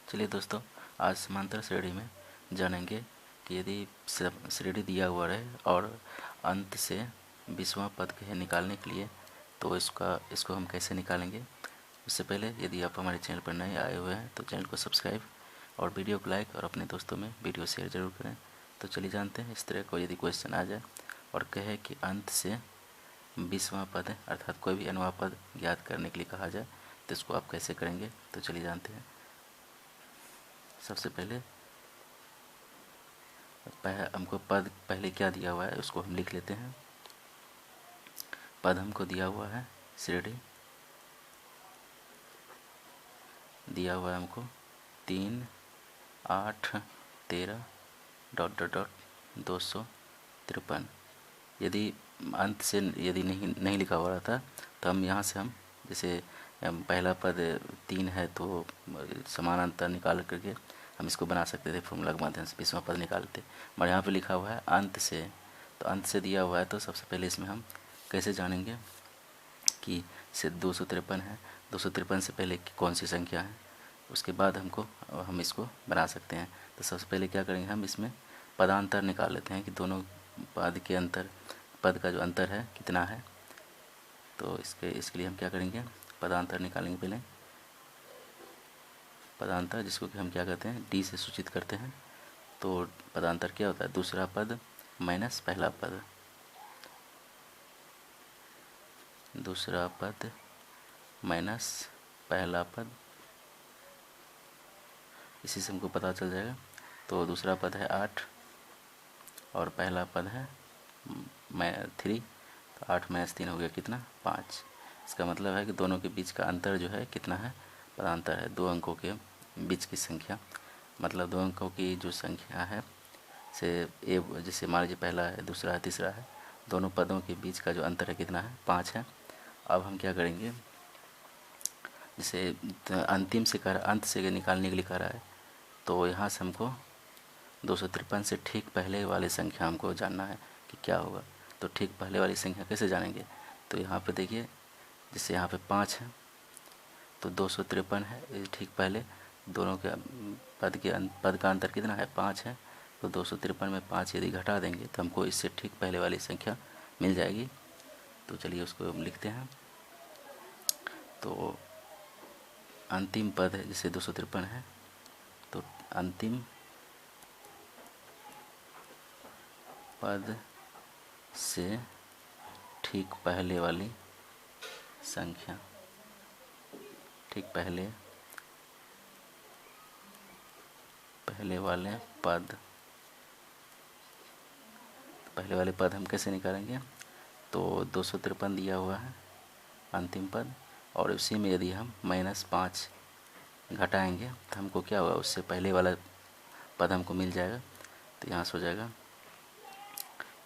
चलिए दोस्तों, आज समांतर श्रेणी में जानेंगे कि यदि श्रेणी दिया हुआ रहे और अंत से 20वां पद के निकालने के लिए तो इसको हम कैसे निकालेंगे। उससे पहले यदि आप हमारे चैनल पर नए आए हुए हैं तो चैनल को सब्सक्राइब और वीडियो को लाइक और अपने दोस्तों में वीडियो शेयर ज़रूर करें। तो चलिए जानते हैं, इस तरह को यदि क्वेश्चन आ जाए और कहे कि अंत से 20वां पद है अर्थात कोई भी nवां पद ज्ञात करने के लिए कहा जाए तो इसको आप कैसे करेंगे। तो चलिए जानते हैं। सबसे पहले हमको पद पहले क्या दिया हुआ है उसको हम लिख लेते हैं। पद हमको दिया हुआ है श्रेणी दिया हुआ है हमको 3, 8, 13 डॉट डॉट डॉट 253। यदि अंत से यदि नहीं लिखा हुआ था तो हम यहाँ से हम जैसे पहला पद 3 है तो समानांतर निकाल करके हम इसको बना सकते थे फॉर्मूला के माध्यम से 20वां पद निकालते। और यहाँ पे लिखा हुआ है अंत से, तो अंत से दिया हुआ है तो सबसे पहले इसमें हम कैसे जानेंगे कि से 253 है। 253 से पहले कौन सी संख्या है, उसके बाद हम इसको बना सकते हैं। तो सबसे पहले क्या करेंगे, हम इसमें पदांतर निकाल लेते हैं कि दोनों पद के पद का जो अंतर है कितना है। तो इसके लिए हम क्या करेंगे, पदांतर निकालेंगे। पहले पदांतर जिसको कि हम क्या कहते हैं डी से सूचित करते हैं। तो पदांतर क्या होता है, दूसरा पद माइनस पहला पद, दूसरा पद माइनस पहला पद, इसी से हमको पता चल जाएगा। तो दूसरा पद है 8 और पहला पद है 3, तो 8 माइनस 3 हो गया कितना, 5। इसका मतलब है कि दोनों के बीच का अंतर जो है कितना है, पदांतर है। 2 अंकों के बीच की संख्या, मतलब 2 अंकों की जो संख्या है से जैसे मान लीजिए पहला है, दूसरा है, तीसरा है, दोनों पदों के बीच का जो अंतर है कितना है, 5 है। अब हम क्या करेंगे, जैसे अंत से निकालने के लिए कह रहा है तो यहाँ से हमको 253 से ठीक पहले वाली संख्या हमको जानना है कि क्या होगा। तो ठीक पहले वाली संख्या कैसे जानेंगे, तो यहाँ पे देखिए जैसे यहाँ पे 5 है तो 253 है, ठीक पहले दोनों के पद का अंतर कितना है, 5 है। तो 253 में 5 यदि घटा देंगे तो हमको इससे ठीक पहले वाली संख्या मिल जाएगी। तो चलिए उसको हम लिखते हैं। तो अंतिम पद है जैसे 253 है, तो अंतिम पद से ठीक पहले वाली संख्या, ठीक पहले वाले पद हम कैसे निकालेंगे। तो 253 दिया हुआ है अंतिम पद, और उसी में यदि हम -5 घटाएंगे तो हमको क्या होगा, उससे पहले वाला पद हमको मिल जाएगा। तो यहाँ से हो जाएगा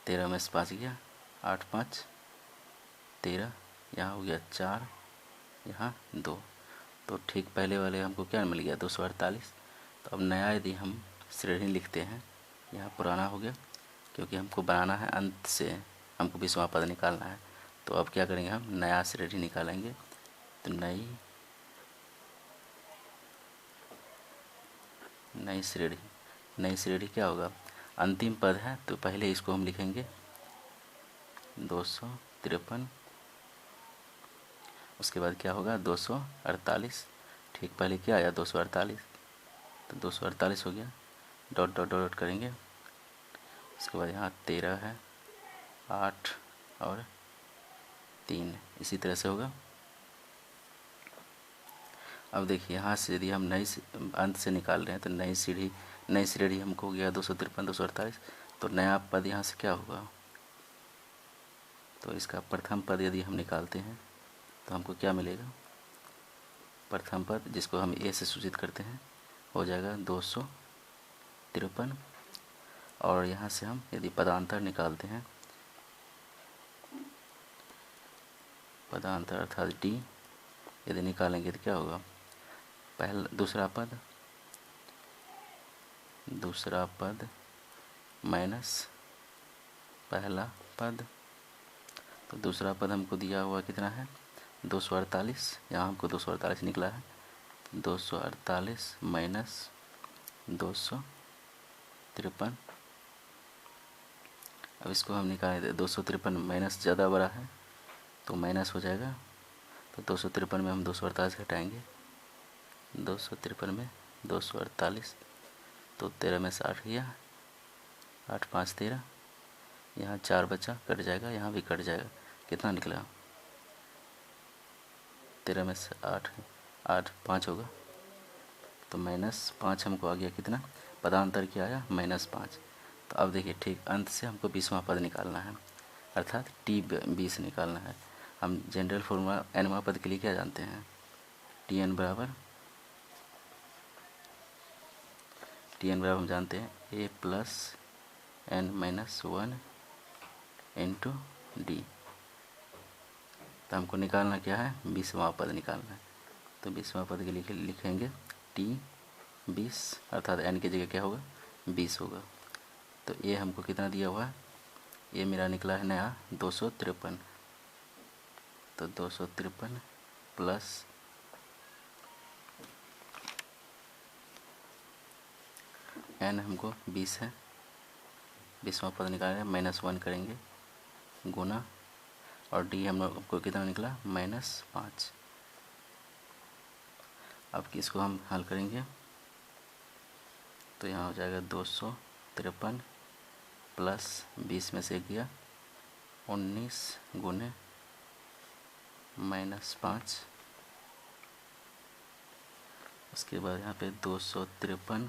13 में से 5 गया, 8 5 13, यहाँ हो गया 4, यहाँ 2। तो ठीक पहले वाले हमको क्या मिल गया, 248। तो अब नया यदि हम श्रेणी लिखते हैं, यहाँ पुराना हो गया क्योंकि हमको बनाना है अंत से, हमको 20वां पद निकालना है। तो अब क्या करेंगे, हम नया श्रेणी निकालेंगे। तो नई श्रेणी क्या होगा, अंतिम पद है तो पहले इसको हम लिखेंगे 253, उसके बाद क्या होगा 248, ठीक पहले क्या आया 248, तो 248 हो गया, डॉट डॉट डॉट करेंगे। उसके बाद यहाँ 13 है, 8 और 3, इसी तरह से होगा। अब देखिए यहाँ से यदि हम अंत से निकाल रहे हैं तो नई श्रेणी हमको हो गया 253 248। तो नया पद यहाँ से क्या होगा, तो इसका प्रथम पद यदि हम निकालते हैं तो हमको क्या मिलेगा, प्रथम पद जिसको हम ए से सूचित करते हैं हो जाएगा 253। और यहाँ से हम यदि पदांतर निकालते हैं, पदांतर अर्थात डी यदि निकालेंगे तो क्या होगा, दूसरा पद माइनस पहला पद। तो दूसरा पद हमको दिया हुआ कितना है 248, यहाँ हमको 248 निकला है। 248 माइनस 253। अब इसको हम निकाल दें, 253 माइनस ज़्यादा बड़ा है तो माइनस हो जाएगा, तो 253 में हम 248 घटाएंगे, 253 में 248, तो 13 में से 8 गया, 8 5 13, यहाँ 4 बचा, कट जाएगा, यहाँ भी कट जाएगा, कितना निकला, 13 में से 8 5 होगा, तो -5 हमको आ गया, कितना पदांतर क्या आया, -5। तो अब देखिए ठीक अंत से हमको 20वां पद निकालना है, अर्थात T20 निकालना है। हम जनरल फॉर्मूला nवां पद के लिए क्या जानते हैं, Tn बराबर हम जानते हैं a plus n-1 into D. तो हमको निकालना क्या है, 20वां पद निकालना है। तो 20वां पद के लिए लिखेंगे T20, अर्थात n की जगह क्या होगा, 20 होगा। तो ये हमको कितना दिया हुआ है, ये मेरा निकला है नया 253। तो 253 प्लस n हमको 20 है, 20वां पद निकालेंगे, -1 करेंगे, गुना, और d हम लोग को कितना निकला, -5। अब इसको हम हल करेंगे तो यहाँ हो जाएगा 253 प्लस 20 में से गया 19 गुने -5, उसके बाद यहाँ पे 253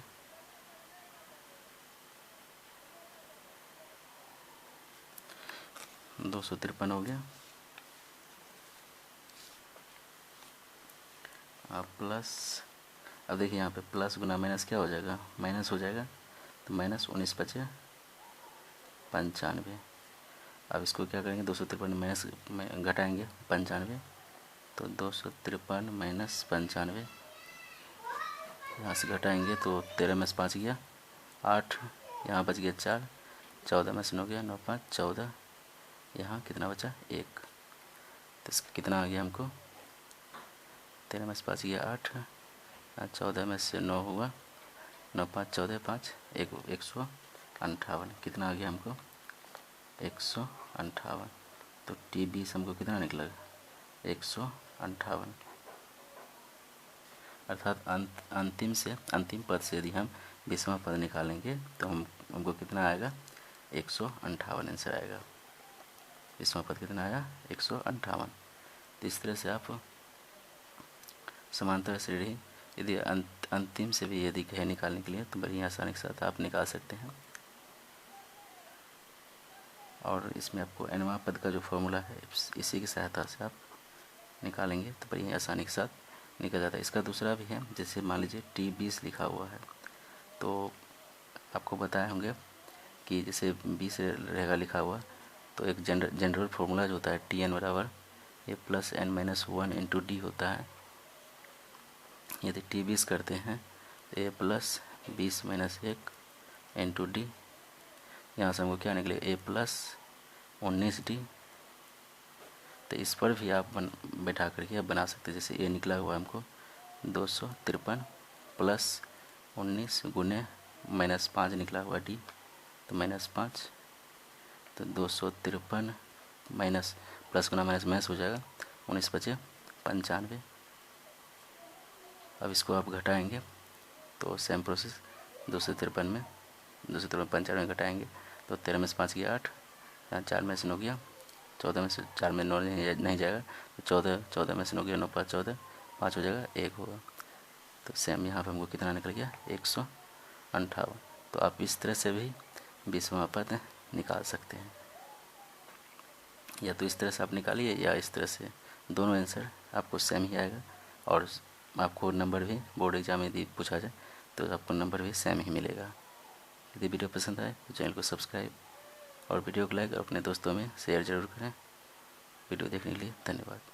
हो गया, प्लस, अब देखिए यहाँ पे प्लस गुना माइनस क्या हो जाएगा, माइनस हो जाएगा, तो -19 बचे 95। अब इसको क्या करेंगे, 253 माइनस में घटाएंगे 95, तो 253 माइनस 95, यहाँ से घटाएंगे तो 13 में से 5 गया 8, यहाँ बच गया 4, 14 में से 9 गया 9 5 14, यहाँ कितना बचा 1। तो इसका कितना आ गया हमको, 13 में से 5 गया 8, 14 में से 9 हुआ 9 5 14 5 158, कितना आ गया हमको 158। तो T20 हमको कितना निकला 158, अर्थात अंतिम पद से यदि हम 20वां पद निकालेंगे तो हमको कितना आएगा 158 आंसर आएगा। 20वां पद कितना आया 158। तो इस तरह से आप समांतर श्रेणी यदि अंतिम से भी यदि कहे निकालने के लिए तो बड़ी आसानी के साथ आप निकाल सकते हैं। और इसमें आपको nवां पद का जो फॉर्मूला है इसी की सहायता से आप निकालेंगे तो बड़ी आसानी के साथ निकल जाता है। इसका दूसरा भी है, जैसे मान लीजिए T20 लिखा हुआ है तो आपको बताए होंगे कि जैसे 20 रहेगा लिखा हुआ तो एक जनरल फार्मूला जो होता है Tn बराबर a plus n-1 into D होता है। यदि T20 करते हैं तो a plus 20 minus 1 into D, यहाँ से हमको क्या निकले a प्लस 19d। तो इस पर भी आप बैठा करके आप बना सकते हैं। जैसे ये निकला हुआ हमको 253 प्लस 19 गुने -5 निकला हुआ d, तो -5, तो 253 माइनस प्लस गुना माइनस हो जाएगा 19 बचे 95। अब इसको आप घटाएंगे तो सेम प्रोसेस 253 में 95 घटाएंगे तो 13 में से 5 गया 8, यहाँ 4 में से 9 गया, 14 में से 4 में 9 नहीं जाएगा तो 14 में से 9 गया 9 5 14, 5 हो जाएगा 1 होगा। तो सेम यहाँ पे हमको कितना निकल गया 158। तो आप इस तरह से भी 20वां पद निकाल सकते हैं, या तो इस तरह से आप निकालिए या इस तरह से, दोनों आंसर आपको सेम ही आएगा। और आपको नंबर भी बोर्ड एग्जाम में यदि पूछा जाए तो आपको नंबर भी सेम ही मिलेगा। यदि वीडियो पसंद आए तो चैनल को सब्सक्राइब और वीडियो को लाइक और अपने दोस्तों में शेयर ज़रूर करें। वीडियो देखने के लिए धन्यवाद।